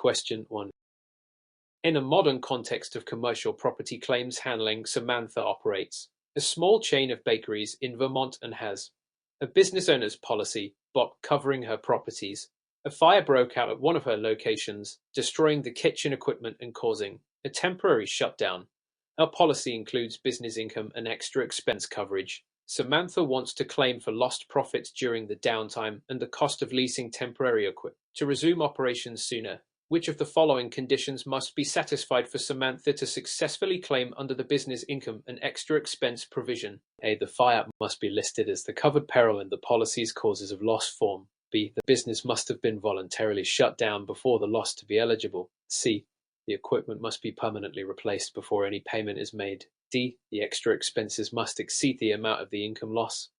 Question 1. In a modern context of commercial property claims handling, Samantha operates a small chain of bakeries in Vermont and has a business owner's policy box covering her properties. A fire broke out at one of her locations, destroying the kitchen equipment and causing a temporary shutdown. Her policy includes business income and extra expense coverage. Samantha wants to claim for lost profits during the downtime and the cost of leasing temporary equipment to resume operations sooner. Which of the following conditions must be satisfied for Samantha to successfully claim under the business income and extra expense provision? A. The fire must be listed as the covered peril in the policy's causes of loss form. B. The business must have been voluntarily shut down before the loss to be eligible. C. The equipment must be permanently replaced before any payment is made. D. The extra expenses must exceed the amount of the income loss.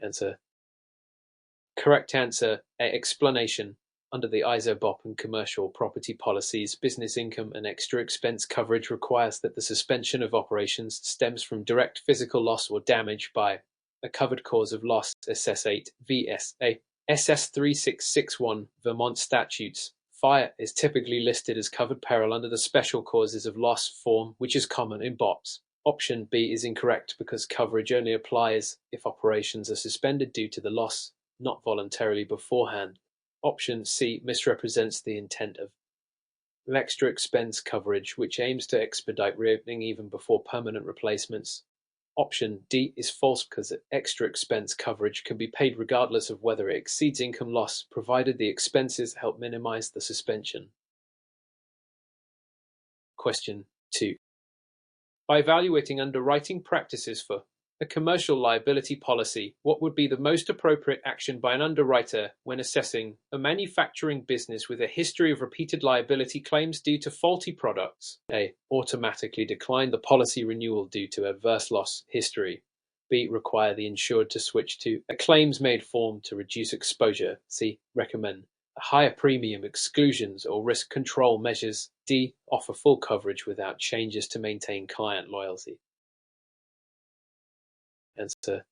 Answer. Correct answer A. Explanation. Under the ISO-BOP and commercial property policies, business income and extra expense coverage requires that the suspension of operations stems from direct physical loss or damage by a covered cause of loss. SS8 VSA SS 3661 Vermont statutes. Fire is typically listed as covered peril under the special causes of loss form, which is common in BOPs. Option B is incorrect because coverage only applies if operations are suspended due to the loss, not voluntarily beforehand. Option C misrepresents the intent of extra expense coverage, which aims to expedite reopening even before permanent replacements. Option D is false because extra expense coverage can be paid regardless of whether it exceeds income loss, provided the expenses help minimize the suspension. Question 2. By evaluating underwriting practices for a commercial liability policy, what would be the most appropriate action by an underwriter when assessing a manufacturing business with a history of repeated liability claims due to faulty products? A. Automatically decline the policy renewal due to adverse loss history. B. Require the insured to switch to a claims-made form to reduce exposure. C. Recommend a higher premium, exclusions, or risk control measures. D. Offer full coverage without changes to maintain client loyalty. Answer.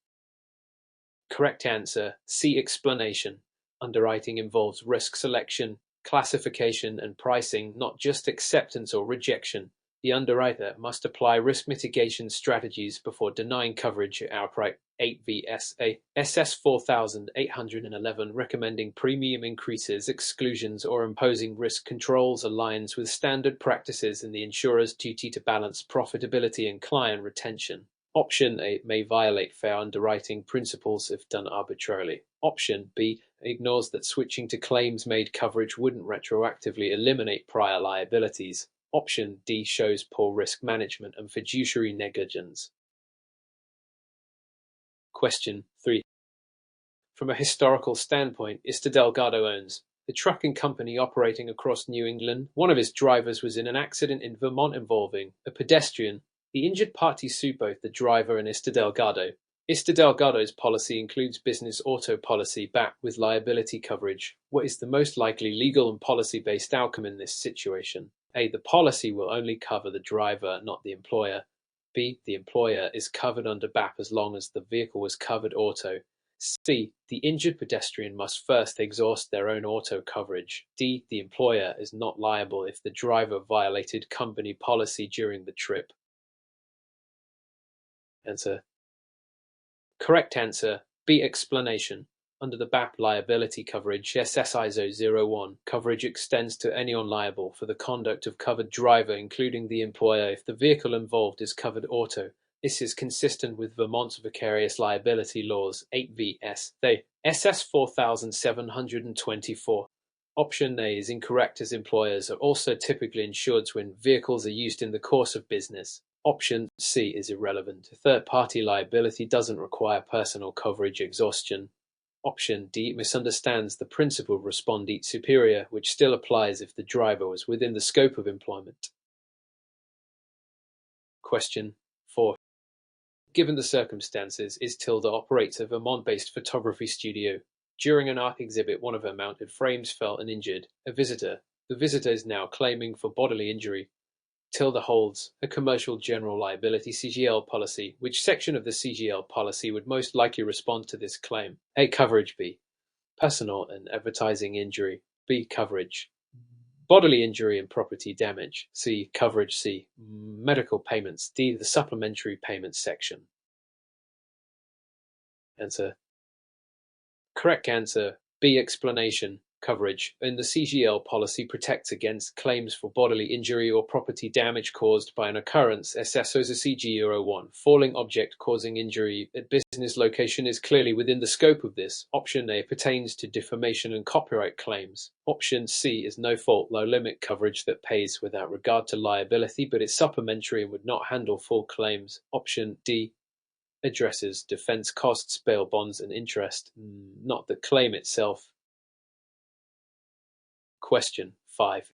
Correct answer C. Explanation. Underwriting involves risk selection, classification, and pricing, not just acceptance or rejection. The underwriter must apply risk mitigation strategies before denying coverage outright. 8 VSA SS 4811 recommending premium increases, exclusions, or imposing risk controls aligns with standard practices in the insurer's duty to balance profitability and client retention. Option A may violate fair underwriting principles if done arbitrarily. Option B ignores that switching to claims-made coverage wouldn't retroactively eliminate prior liabilities. Option D shows poor risk management and fiduciary negligence. Question 3. From a historical standpoint, Mr. Delgado owns a trucking company operating across New England. One of his drivers was in an accident in Vermont involving a pedestrian. The injured parties sued both the driver and Mr. Delgado. Mr. Delgado's policy includes business auto policy backed with liability coverage. What is the most likely legal and policy-based outcome in this situation? A. The policy will only cover the driver, not the employer. B. The employer is covered under BAP as long as the vehicle was covered auto. C. The injured pedestrian must first exhaust their own auto coverage. D. The employer is not liable if the driver violated company policy during the trip. Answer. Correct answer B. Explanation. Under the BAP liability coverage, SSISO 01, coverage extends to anyone liable for the conduct of covered driver, including the employer, if the vehicle involved is covered auto. This is consistent with Vermont's vicarious liability laws. 8 VS. They SS 4724. Option A is incorrect as employers are also typically insured when vehicles are used in the course of business. Option C is irrelevant. Third-party liability doesn't require personal coverage exhaustion. Option D misunderstands the principle respondeat superior, which still applies if the driver was within the scope of employment. Question 4. Given the circumstances, is Tilda operates a Vermont-based photography studio. During an art exhibit, one of her mounted frames fell and injured a visitor. The visitor is now claiming for bodily injury. Tilda holds a commercial general liability CGL policy. Which section of the CGL policy would most likely respond to this claim? A. Coverage. B. Personal and advertising injury. B. Coverage. Bodily injury and property damage. C. Coverage. C. Medical payments. D. The supplementary payments section. Answer. Correct answer. B. Explanation. Coverage in the CGL policy protects against claims for bodily injury or property damage caused by an occurrence. SSO's a CG01. Falling object causing injury at business location is clearly within the scope of this. Option A pertains to defamation and copyright claims. Option C is no fault, low limit coverage that pays without regard to liability, but is supplementary and would not handle full claims. Option D addresses defense costs, bail bonds, and interest, not the claim itself. Question 5.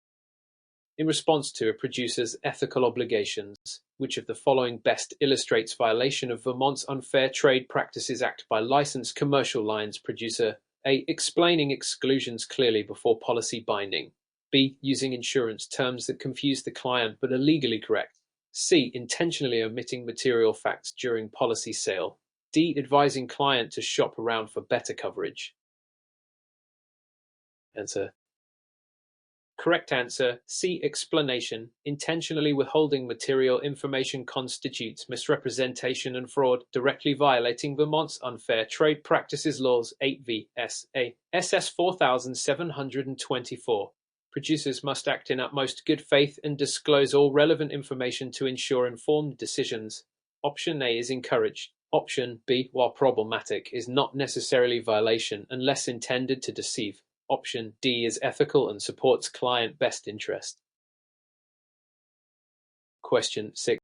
In response to a producer's ethical obligations, which of the following best illustrates violation of Vermont's Unfair Trade Practices Act by licensed commercial lines producer? A. Explaining exclusions clearly before policy binding. B. Using insurance terms that confuse the client but are legally correct. C. Intentionally omitting material facts during policy sale. D. Advising client to shop around for better coverage. Answer. Correct answer. C. Explanation. Intentionally withholding material information constitutes misrepresentation and fraud, directly violating Vermont's Unfair Trade Practices Laws 8 V.S.A. SS 4724. Producers must act in utmost good faith and disclose all relevant information to ensure informed decisions. Option A is encouraged. Option B, while problematic, is not necessarily violation unless intended to deceive. Option D is ethical and supports client best interest. Question 6.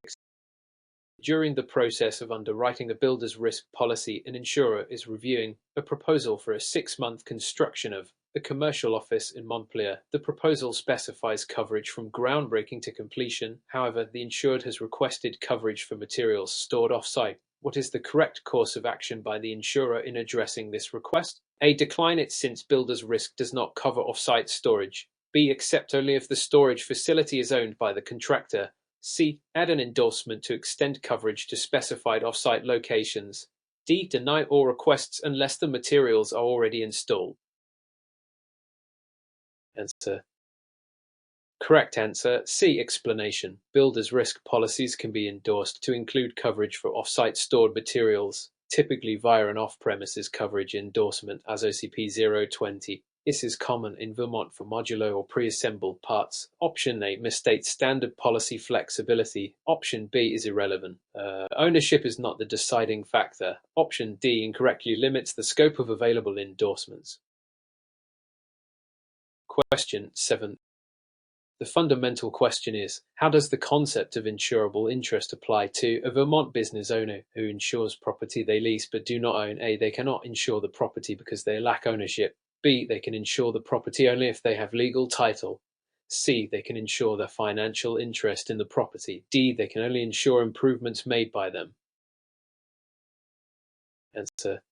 During the process of underwriting a builder's risk policy, an insurer is reviewing a proposal for a 6-month construction of a commercial office in Montpelier. The proposal specifies coverage from groundbreaking to completion. However, the insured has requested coverage for materials stored off-site. What is the correct course of action by the insurer in addressing this request? A. Decline it since builder's risk does not cover off-site storage. B. Accept only if the storage facility is owned by the contractor. C. Add an endorsement to extend coverage to specified off-site locations. D. Deny all requests unless the materials are already installed. Answer. Correct answer. C. Explanation. Builders' risk policies can be endorsed to include coverage for off-site stored materials, typically via an off-premises coverage endorsement as OCP 020. This is common in Vermont for modular or pre-assembled parts. Option A misstates standard policy flexibility. Option B is irrelevant. Ownership is not the deciding factor. Option D incorrectly limits the scope of available endorsements. Question 7. The fundamental question is, how does the concept of insurable interest apply to a Vermont business owner who insures property they lease but do not own? A. They cannot insure the property because they lack ownership. B. They can insure the property only if they have legal title. C. They can insure their financial interest in the property. D. They can only insure improvements made by them. Answer.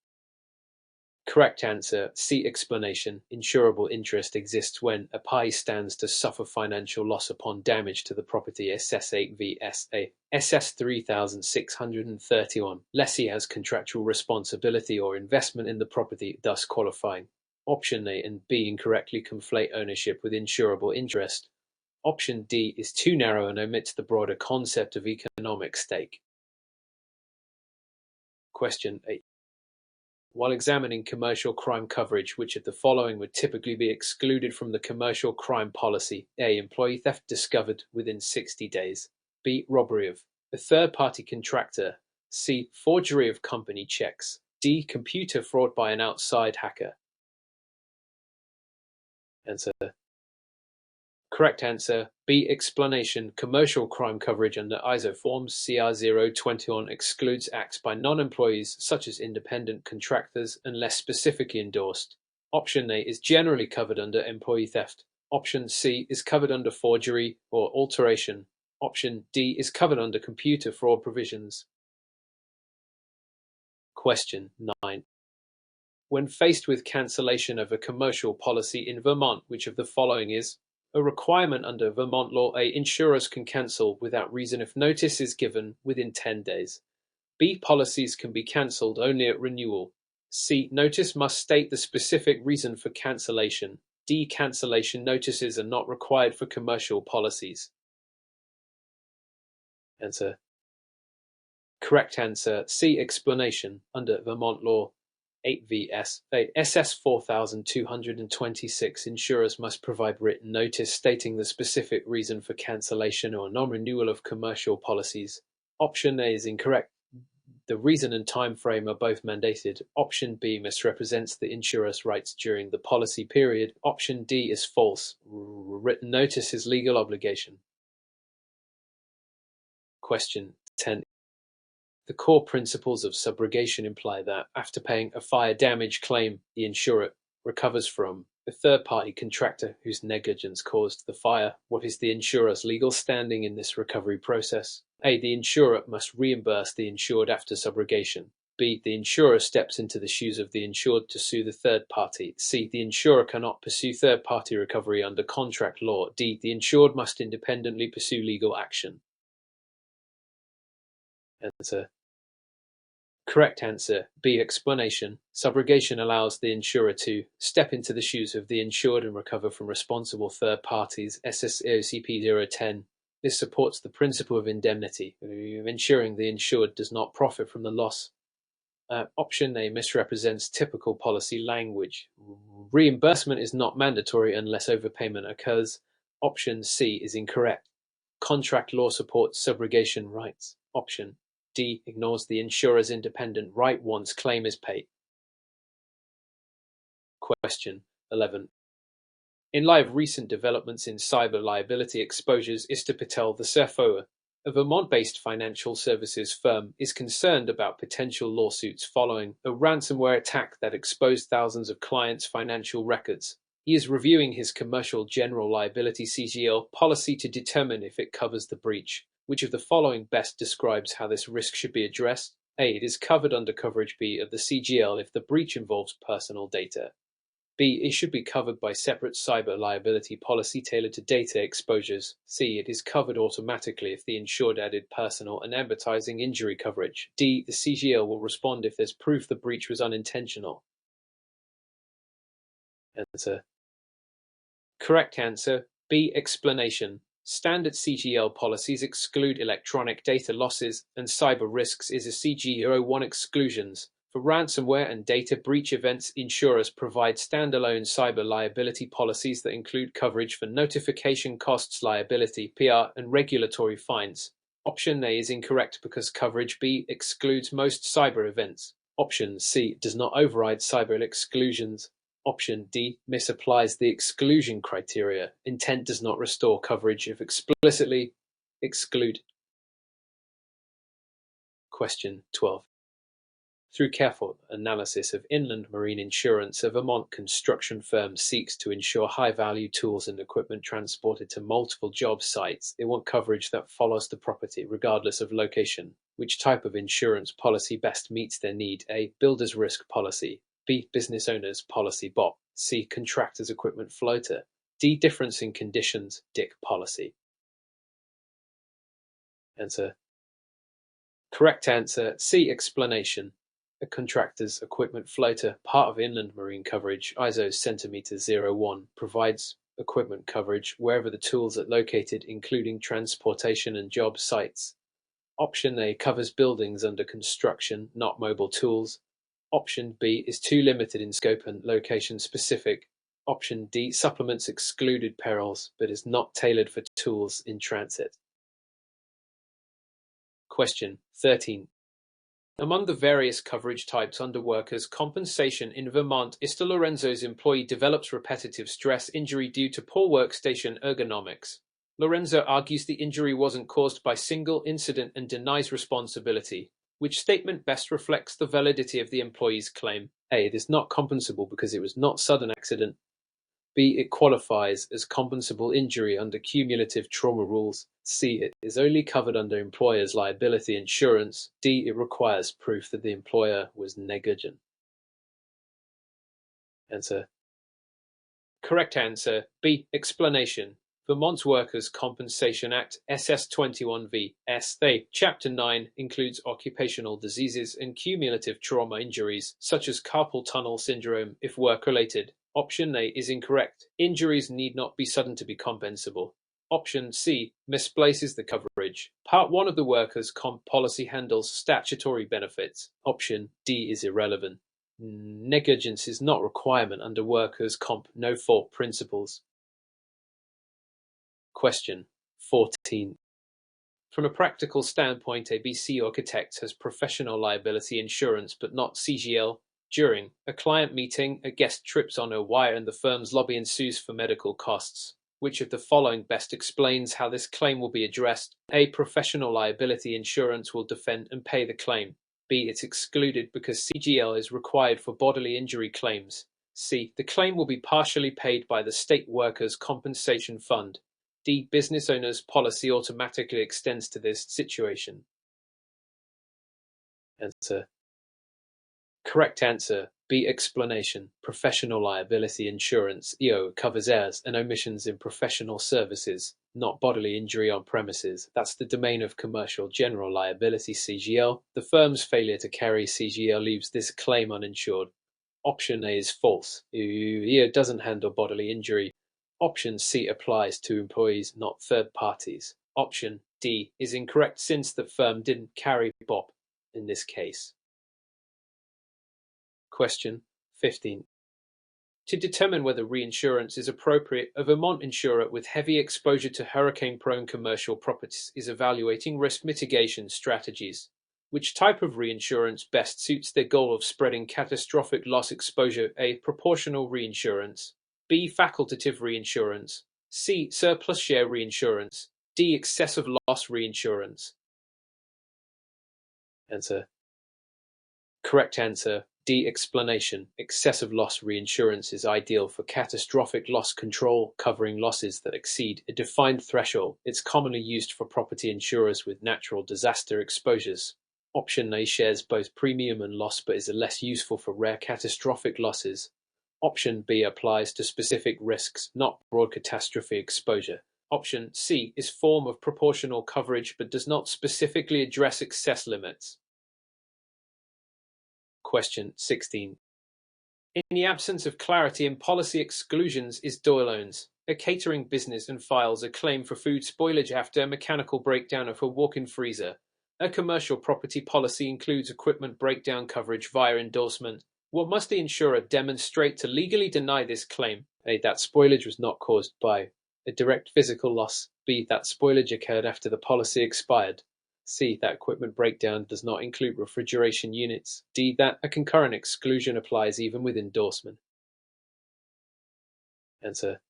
Correct answer. C. Explanation. Insurable interest exists when a party stands to suffer financial loss upon damage to the property. SS 8 V.S.A. SS 3631. Lessee has contractual responsibility or investment in the property, thus qualifying. Option A and B incorrectly conflate ownership with insurable interest. Option D is too narrow and omits the broader concept of economic stake. Question 8. While examining commercial crime coverage, which of the following would typically be excluded from the commercial crime policy? A. Employee theft discovered within 60 days. B. Robbery of a third-party contractor. C. Forgery of company checks. D. Computer fraud by an outside hacker. Answer. Correct answer. B. Explanation. Commercial crime coverage under ISO forms CR 021 excludes acts by non-employees such as independent contractors unless specifically endorsed. Option A is generally covered under employee theft. Option C is covered under forgery or alteration. Option D is covered under computer fraud provisions. Question 9. When faced with cancellation of a commercial policy in Vermont, which of the following is a requirement under Vermont law? A. Insurers can cancel without reason if notice is given within 10 days. B. Policies can be cancelled only at renewal. C. Notice must state the specific reason for cancellation. D. Cancellation notices are not required for commercial policies. Answer. Correct answer C. Explanation. Under Vermont law 8 VS SS 4226, insurers must provide written notice stating the specific reason for cancellation or non-renewal of commercial policies. Option A is incorrect. The reason and time frame are both mandated. Option B misrepresents the insurer's rights during the policy period. Option D is false. Written notice is legal obligation. Question 10. The core principles of subrogation imply that, after paying a fire damage claim, the insurer recovers from a third-party contractor whose negligence caused the fire. What is the insurer's legal standing in this recovery process? A. The insurer must reimburse the insured after subrogation. B. The insurer steps into the shoes of the insured to sue the third party. C. The insurer cannot pursue third-party recovery under contract law. D. The insured must independently pursue legal action. Answer. Correct answer B. Explanation. Subrogation allows the insurer to step into the shoes of the insured and recover from responsible third parties. SSAOCP 010. This supports the principle of indemnity, ensuring the insured does not profit from the loss. Option A misrepresents typical policy language. Reimbursement is not mandatory unless overpayment occurs. Option C is incorrect. Contract law supports subrogation rights. Option D ignores the insurer's independent right once claim is paid. Question 11. In light of recent developments in cyber liability exposures, Mr. Patel, the CFO, a Vermont-based financial services firm, is concerned about potential lawsuits following a ransomware attack that exposed thousands of clients' financial records. He is reviewing his commercial general liability (CGL) policy to determine if it covers the breach. Which of the following best describes how this risk should be addressed? A. It is covered under coverage B of the CGL if the breach involves personal data. B. It should be covered by separate cyber liability policy tailored to data exposures. C. It is covered automatically if the insured added personal and advertising injury coverage. D. The CGL will respond if there's proof the breach was unintentional. Answer. Correct answer B. Explanation. Standard CGL policies exclude electronic data losses and cyber risks is a CG01 exclusions. For ransomware and data breach events, insurers provide standalone cyber liability policies that include coverage for notification costs, liability, PR, and regulatory fines. Option A is incorrect because coverage B excludes most cyber events. Option C does not override cyber exclusions. Option D misapplies the exclusion criteria. Intent does not restore coverage if explicitly excluded. Question 12. Through careful analysis of inland marine insurance, a Vermont construction firm seeks to insure high-value tools and equipment transported to multiple job sites. They want coverage that follows the property, regardless of location. Which type of insurance policy best meets their need? A. Builder's risk policy. B. Business owner's policy BOP. C. Contractor's equipment floater. D. Difference in conditions DIC policy. Answer. Correct answer C. Explanation. A contractor's equipment floater, part of inland marine coverage, ISO centimeter 01, provides equipment coverage wherever the tools are located, including transportation and job sites. Option A covers buildings under construction, not mobile tools. Option B is too limited in scope and location specific. Option D supplements excluded perils, but is not tailored for tools in transit. Question 13. Among the various coverage types under workers' compensation in Vermont, Mr. Lorenzo's employee develops repetitive stress injury due to poor workstation ergonomics. Lorenzo argues the injury wasn't caused by single incident and denies responsibility. Which statement best reflects the validity of the employee's claim? A. It is not compensable because it was not sudden accident. B. It qualifies as compensable injury under cumulative trauma rules. C. It is only covered under employer's liability insurance. D. It requires proof that the employer was negligent. Answer. Correct answer B. Explanation. Vermont's Workers' Compensation Act SS21V S. Chapter 9 includes occupational diseases and cumulative trauma injuries, such as carpal tunnel syndrome, if work-related. Option A is incorrect. Injuries need not be sudden to be compensable. Option C misplaces the coverage. Part 1 of the workers' comp policy handles statutory benefits. Option D is irrelevant. Negligence is not a requirement under workers' comp no-fault principles. Question 14. From a practical standpoint, a BC architect has professional liability insurance but not CGL. During a client meeting, a guest trips on a wire in the firm's lobby and sues for medical costs. Which of the following best explains how this claim will be addressed? A. Professional liability insurance will defend and pay the claim. B. It's excluded because CGL is required for bodily injury claims. C. The claim will be partially paid by the State Workers' Compensation Fund. D. Business owner's policy automatically extends to this situation. Answer. Correct answer. B. Explanation. Professional liability insurance (EO) covers errors and omissions in professional services, not bodily injury on premises. That's the domain of commercial general liability (CGL). The firm's failure to carry CGL leaves this claim uninsured. Option A is false. EO doesn't handle bodily injury. Option C applies to employees, not third parties. Option D is incorrect since the firm didn't carry BOP in this case. Question 15. To determine whether reinsurance is appropriate, a Vermont insurer with heavy exposure to hurricane-prone commercial properties is evaluating risk mitigation strategies. Which type of reinsurance best suits their goal of spreading catastrophic loss exposure? A. Proportional reinsurance. B. Facultative reinsurance. C. Surplus share reinsurance. D. Excessive loss reinsurance. Answer. Correct answer. D. Explanation. Excessive loss reinsurance is ideal for catastrophic loss control, covering losses that exceed a defined threshold. It's commonly used for property insurers with natural disaster exposures. Option A shares both premium and loss but is less useful for rare catastrophic losses. Option B applies to specific risks, not broad catastrophe exposure. Option C is form of proportional coverage but does not specifically address excess limits. Question 16. In the absence of clarity in policy exclusions, is Doyle owns a catering business and files a claim for food spoilage after a mechanical breakdown of a walk-in freezer. A commercial property policy includes equipment breakdown coverage via endorsement. What must the insurer demonstrate to legally deny this claim? A. That spoilage was not caused by a direct physical loss. B. That spoilage occurred after the policy expired. C. That equipment breakdown does not include refrigeration units. D. That a concurrent exclusion applies even with endorsement. Answer.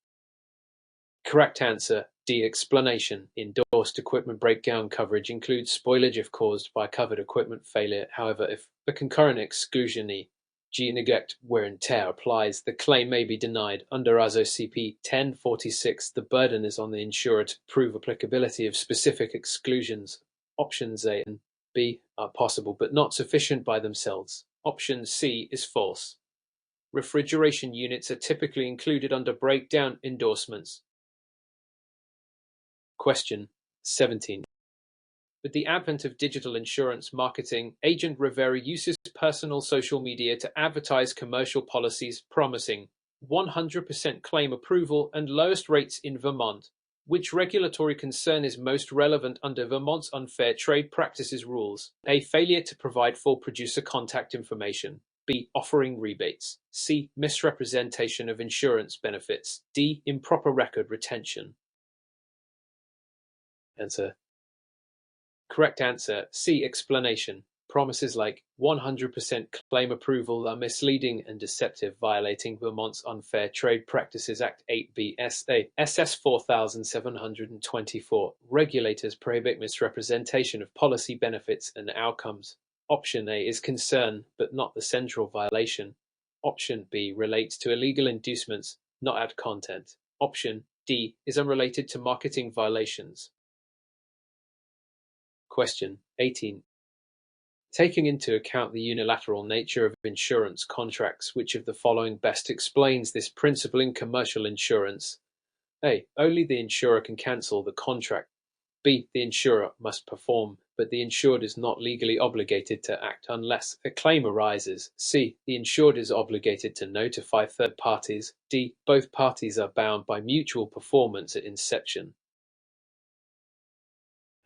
Correct answer. D. Explanation. Endorsed equipment breakdown coverage includes spoilage if caused by covered equipment failure. However, if a concurrent exclusion G. Neglect, wear and tear applies, the claim may be denied. Under ASO CP 1046, the burden is on the insurer to prove applicability of specific exclusions. Options A and B are possible but not sufficient by themselves. Option C is false. Refrigeration units are typically included under breakdown endorsements. Question 17. With the advent of digital insurance marketing, Agent Rivera uses personal social media to advertise commercial policies promising 100% claim approval and lowest rates in Vermont. Which regulatory concern is most relevant under Vermont's unfair trade practices rules? A. Failure to provide full producer contact information. B. Offering rebates. C. Misrepresentation of insurance benefits. D. Improper record retention. Answer. Correct answer. C. Explanation. Promises like 100% claim approval are misleading and deceptive, violating Vermont's Unfair Trade Practices Act 8B SA SS 4724. Regulators prohibit misrepresentation of policy benefits and outcomes. Option A is concern, but not the central violation. Option B relates to illegal inducements, not ad content. Option D is unrelated to marketing violations. Question 18. Taking into account the unilateral nature of insurance contracts, which of the following best explains this principle in commercial insurance? A. Only the insurer can cancel the contract. B. The insurer must perform, but the insured is not legally obligated to act unless a claim arises. C. The insured is obligated to notify third parties. D. Both parties are bound by mutual performance at inception.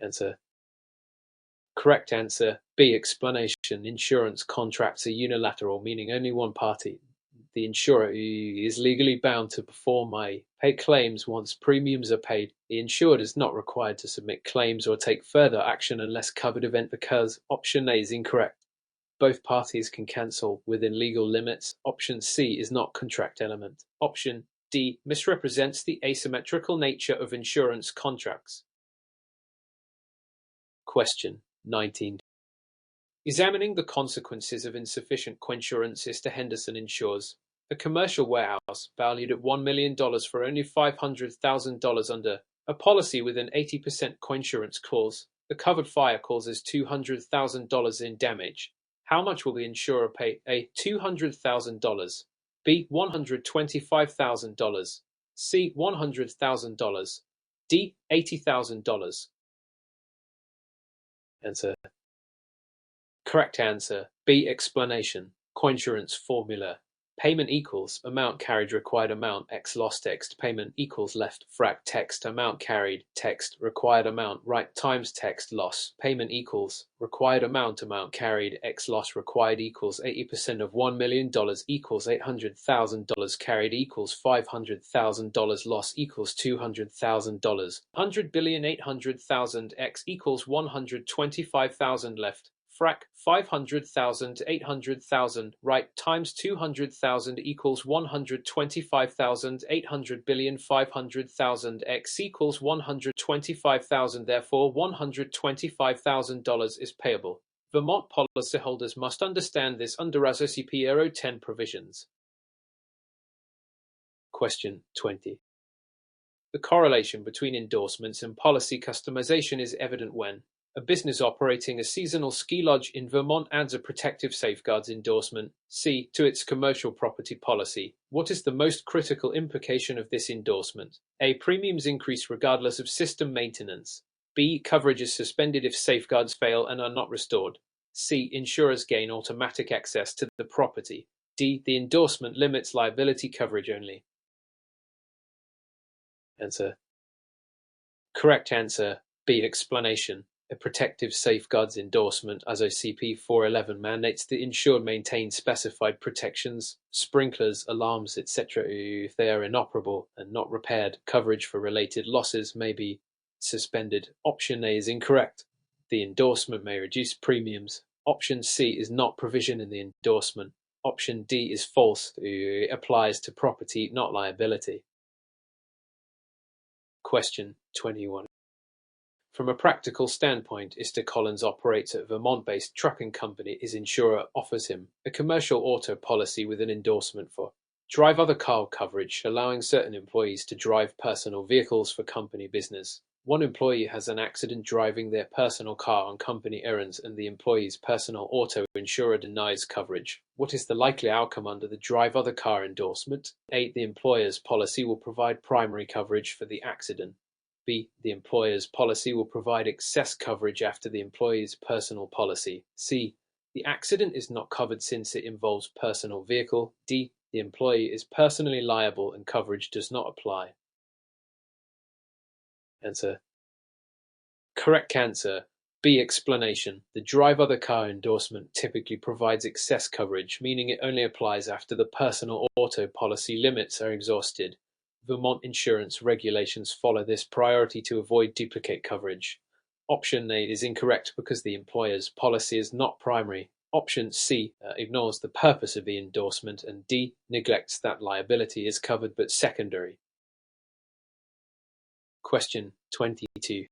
Answer. Correct answer B. Explanation. Insurance contracts are unilateral, meaning only one party, the insurer, is legally bound to perform pay claims once premiums are paid. The insured is not required to submit claims or take further action unless covered event occurs. Option A is incorrect. Both parties can cancel within legal limits. Option C is not contract element. Option D misrepresents the asymmetrical nature of insurance contracts. Question 19. Examining the consequences of insufficient coinsurance is to Henderson Insures. A commercial warehouse valued at $1 million for only $500,000 under a policy with an 80% coinsurance clause. The covered fire causes $200,000 in damage. How much will the insurer pay? A. $200,000. B. $125,000. C. $100,000. D. $80,000. Answer. Correct answer B. Explanation. Coinsurance formula. Payment equals amount carried required amount x loss text. Payment equals left frac text amount carried text required amount right times text loss. Payment equals required amount carried x loss required equals 80% of $1 million equals $800,000 carried equals $500,000 loss equals $200,000. $100,800,000 x equals $125,000 left. Frac 500,000 800,000 right times 200,000 equals 125,000 800,500,000 x equals 125,000. Therefore, $125,000 is payable. Vermont policyholders must understand this under ASOCP 010 provisions. Question 20. The correlation between endorsements and policy customization is evident when a business operating a seasonal ski lodge in Vermont adds a protective safeguards endorsement, C, to its commercial property policy. What is the most critical implication of this endorsement? A. Premiums increase regardless of system maintenance. B. Coverage is suspended if safeguards fail and are not restored. C. Insurers gain automatic access to the property. D. The endorsement limits liability coverage only. Answer. Correct answer B. Explanation. A protective safeguards endorsement, ASOCP 411, mandates the insured maintain specified protections, sprinklers, alarms, etc. If they are inoperable and not repaired, coverage for related losses may be suspended. Option A is incorrect. The endorsement may reduce premiums. Option C is not provision in the endorsement. Option D is false. It applies to property, not liability. Question 21. From a practical standpoint, Mr. Collins operates a Vermont-based trucking company. His insurer offers him a commercial auto policy with an endorsement for drive other car coverage, allowing certain employees to drive personal vehicles for company business. One employee has an accident driving their personal car on company errands and the employee's personal auto insurer denies coverage. What is the likely outcome under the drive other car endorsement? A. The employer's policy will provide primary coverage for the accident. B. The employer's policy will provide excess coverage after the employee's personal policy. C. The accident is not covered since it involves personal vehicle. D. The employee is personally liable and coverage does not apply. Answer. Correct answer B. Explanation. The drive other car endorsement typically provides excess coverage, meaning it only applies after the personal auto policy limits are exhausted. Vermont insurance regulations follow this priority to avoid duplicate coverage. Option A is incorrect because the employer's policy is not primary. Option C ignores the purpose of the endorsement, and D neglects that liability is covered but secondary. Question 22.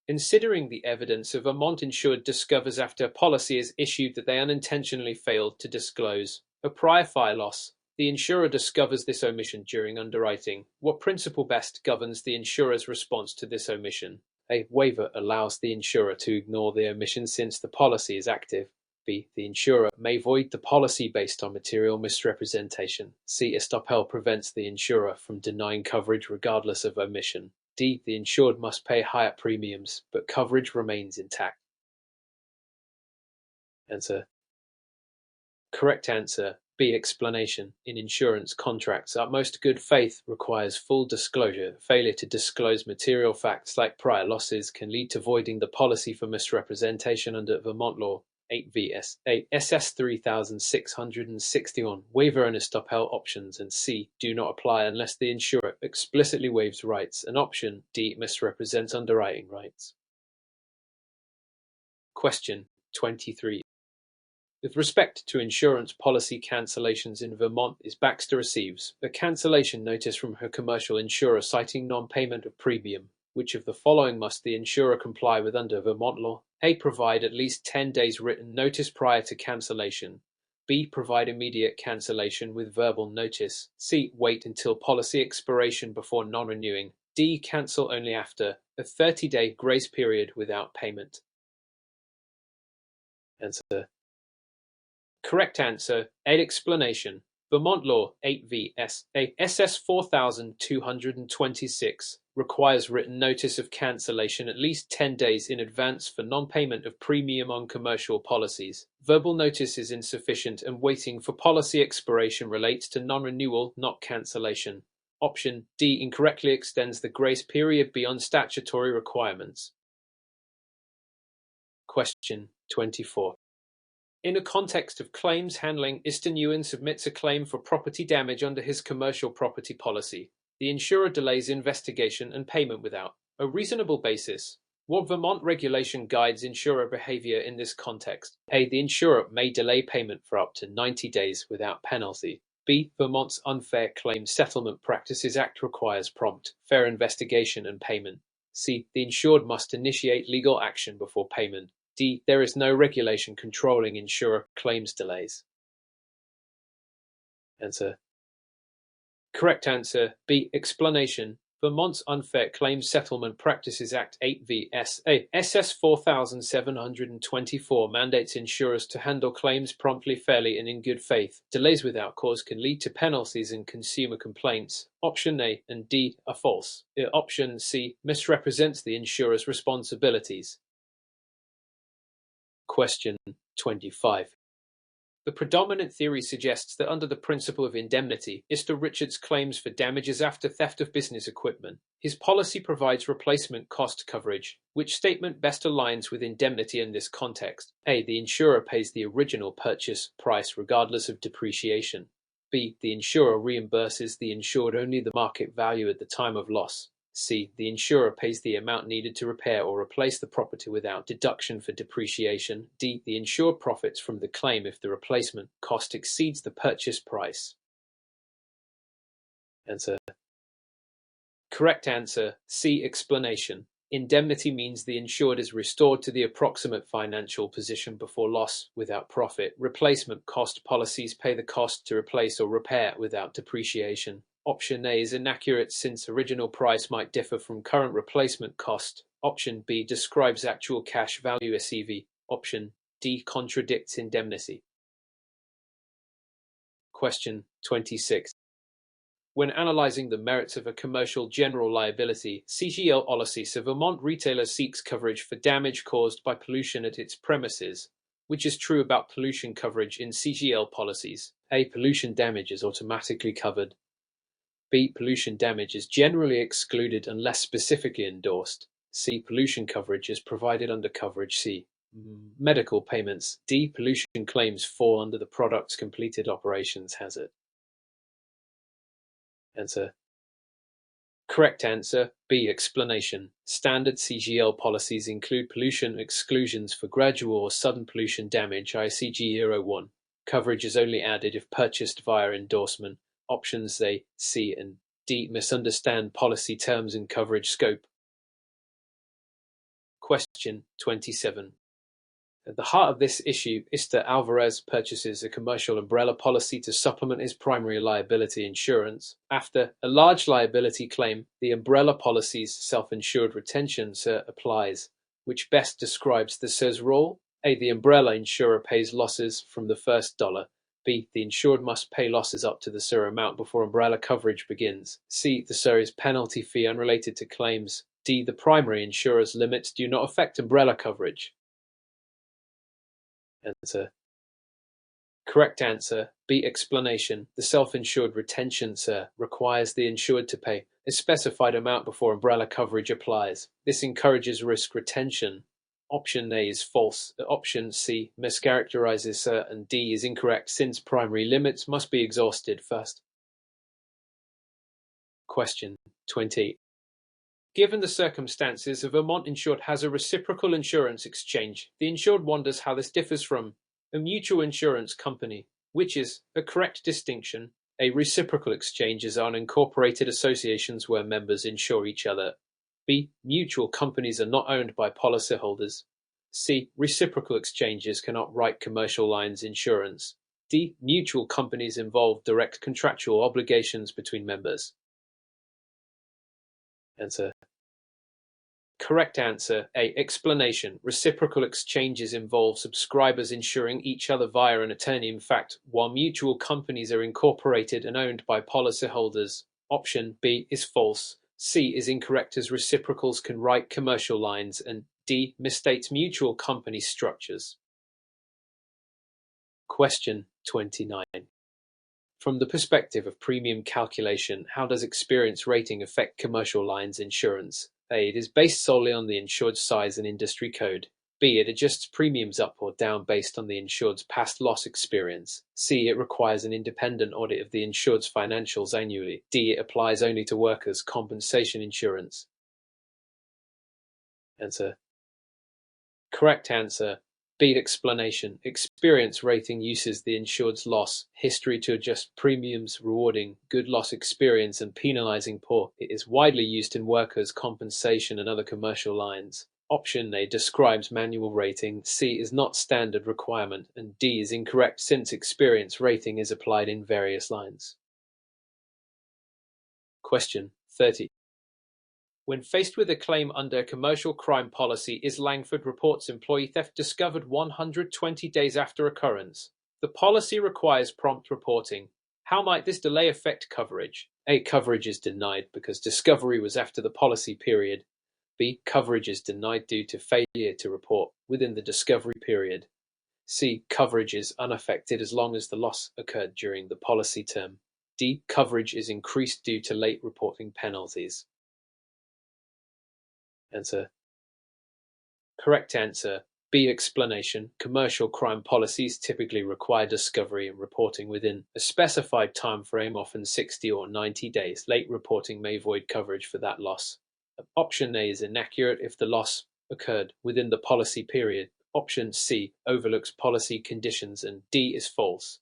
Considering the evidence a Vermont insured discovers after a policy is issued that they unintentionally failed to disclose a prior fire loss, the insurer discovers this omission during underwriting. What principle best governs the insurer's response to this omission? A. Waiver allows the insurer to ignore the omission since the policy is active. B. The insurer may void the policy based on material misrepresentation. C. Estoppel prevents the insurer from denying coverage regardless of omission. D. The insured must pay higher premiums, but coverage remains intact. Answer. Correct answer. B. Explanation. In insurance contracts, utmost good faith requires full disclosure. Failure to disclose material facts like prior losses can lead to voiding the policy for misrepresentation under Vermont law 8 VS 8 SS 3661. Waiver and estoppel options, and C. Do not apply unless the insurer explicitly waives rights, and option D. Misrepresents underwriting rights. Question 23. With respect to insurance policy cancellations in Vermont, Baxter receives a cancellation notice from her commercial insurer citing non-payment of premium. Which of the following must the insurer comply with under Vermont law? A. Provide at least 10 days written notice prior to cancellation. B. Provide immediate cancellation with verbal notice. C. Wait until policy expiration before non-renewing. D. Cancel only after a 30-day grace period without payment. Answer. Correct answer. A. Explanation. Vermont law 8 VS SS 4226 requires written notice of cancellation at least 10 days in advance for non-payment of premium on commercial policies. Verbal notice is insufficient, and waiting for policy expiration relates to non-renewal, not cancellation. Option D incorrectly extends the grace period beyond statutory requirements. Question 24. In a context of claims handling, Mr. Nguyen submits a claim for property damage under his commercial property policy. The insurer delays investigation and payment without a reasonable basis. What Vermont regulation guides insurer behavior in this context? A. The insurer may delay payment for up to 90 days without penalty. B. Vermont's Unfair Claims Settlement Practices Act requires prompt, fair investigation and payment. C. The insured must initiate legal action before payment. D. There is no regulation controlling insurer claims delays. Answer. Correct answer. B. Explanation. Vermont's Unfair Claims Settlement Practices Act 8 VS SS 4724 mandates insurers to handle claims promptly, fairly, and in good faith. Delays without cause can lead to penalties and consumer complaints. Option A and D are false. Option C misrepresents the insurer's responsibilities. Question 25. The predominant theory suggests that under the principle of indemnity, Mr. Richards claims for damages after theft of business equipment. His policy provides replacement cost coverage. Which statement best aligns with indemnity in this context? A. The insurer pays the original purchase price regardless of depreciation. B. The insurer reimburses the insured only the market value at the time of loss. C. The insurer pays the amount needed to repair or replace the property without deduction for depreciation. D. The insured profits from the claim if the replacement cost exceeds the purchase price. Answer. Correct answer. C. Explanation. Indemnity means the insured is restored to the approximate financial position before loss without profit. Replacement cost policies pay the cost to replace or repair without depreciation. Option A is inaccurate since original price might differ from current replacement cost. Option B describes actual cash value SEV. Option D contradicts indemnity. Question 26. When analyzing the merits of a commercial general liability (CGL) policy, a Vermont retailer seeks coverage for damage caused by pollution at its premises, which is true about pollution coverage in CGL policies. A. Pollution damage is automatically covered. B. Pollution damage is generally excluded unless specifically endorsed. C. Pollution coverage is provided under coverage C. Medical payments. D. Pollution claims fall under the product's completed operations hazard. Answer. Correct answer. B. Explanation. Standard CGL policies include pollution exclusions for gradual or sudden pollution damage ICG 01. Coverage is only added if purchased via endorsement. Options A, C, and D misunderstand policy terms and coverage scope. Question 27. At the heart of this issue, Mr. Alvarez purchases a commercial umbrella policy to supplement his primary liability insurance. After a large liability claim, the umbrella policy's self-insured retention applies, which best describes the SIR's role. A. The umbrella insurer pays losses from the first dollar. B. The insured must pay losses up to the SIR amount before umbrella coverage begins. C. The SIR is penalty fee unrelated to claims. D. The primary insurer's limits do not affect umbrella coverage. Answer. Correct answer. B. Explanation. The self-insured retention, SIR, requires the insured to pay a specified amount before umbrella coverage applies. This encourages risk retention. Option A is false. Option C mischaracterizes, SIR, and D is incorrect since primary limits must be exhausted first. Question 20. Given the circumstances, a Vermont insured has a reciprocal insurance exchange. The insured wonders how this differs from a mutual insurance company, which is a correct distinction. A reciprocal exchange is unincorporated associations where members insure each other. B. Mutual companies are not owned by policyholders. C. Reciprocal exchanges cannot write commercial lines insurance. D. Mutual companies involve direct contractual obligations between members. Answer. Correct answer A. Explanation. Reciprocal exchanges involve subscribers insuring each other via an attorney in fact, while mutual companies are incorporated and owned by policyholders. Option B is false. C is incorrect as reciprocals can write commercial lines, and D misstates mutual company structures. Question 29. From the perspective of premium calculation, how does experience rating affect commercial lines insurance? A. It is based solely on the insured's size and industry code. B. It adjusts premiums up or down based on the insured's past loss experience. C. It requires an independent audit of the insured's financials annually. D. It applies only to workers' compensation insurance. Answer. Correct answer. B. Explanation. Experience rating uses the insured's loss history to adjust premiums, rewarding good loss experience and penalizing poor. It is widely used in workers' compensation and other commercial lines. Option A describes manual rating, C is not standard requirement, and D is incorrect since experience rating is applied in various lines. Question 30. When faced with a claim under a commercial crime policy, is Langford reports employee theft discovered 120 days after occurrence. The policy requires prompt reporting. How might this delay affect coverage? A. Coverage is denied because discovery was after the policy period. B. Coverage is denied due to failure to report within the discovery period. C. Coverage is unaffected as long as the loss occurred during the policy term. D. Coverage is increased due to late reporting penalties. Answer. Correct answer. B. Explanation. Commercial crime policies typically require discovery and reporting within a specified time frame, often 60 or 90 days. Late reporting may void coverage for that loss. Option A is inaccurate if the loss occurred within the policy period. Option C overlooks policy conditions, and D is false.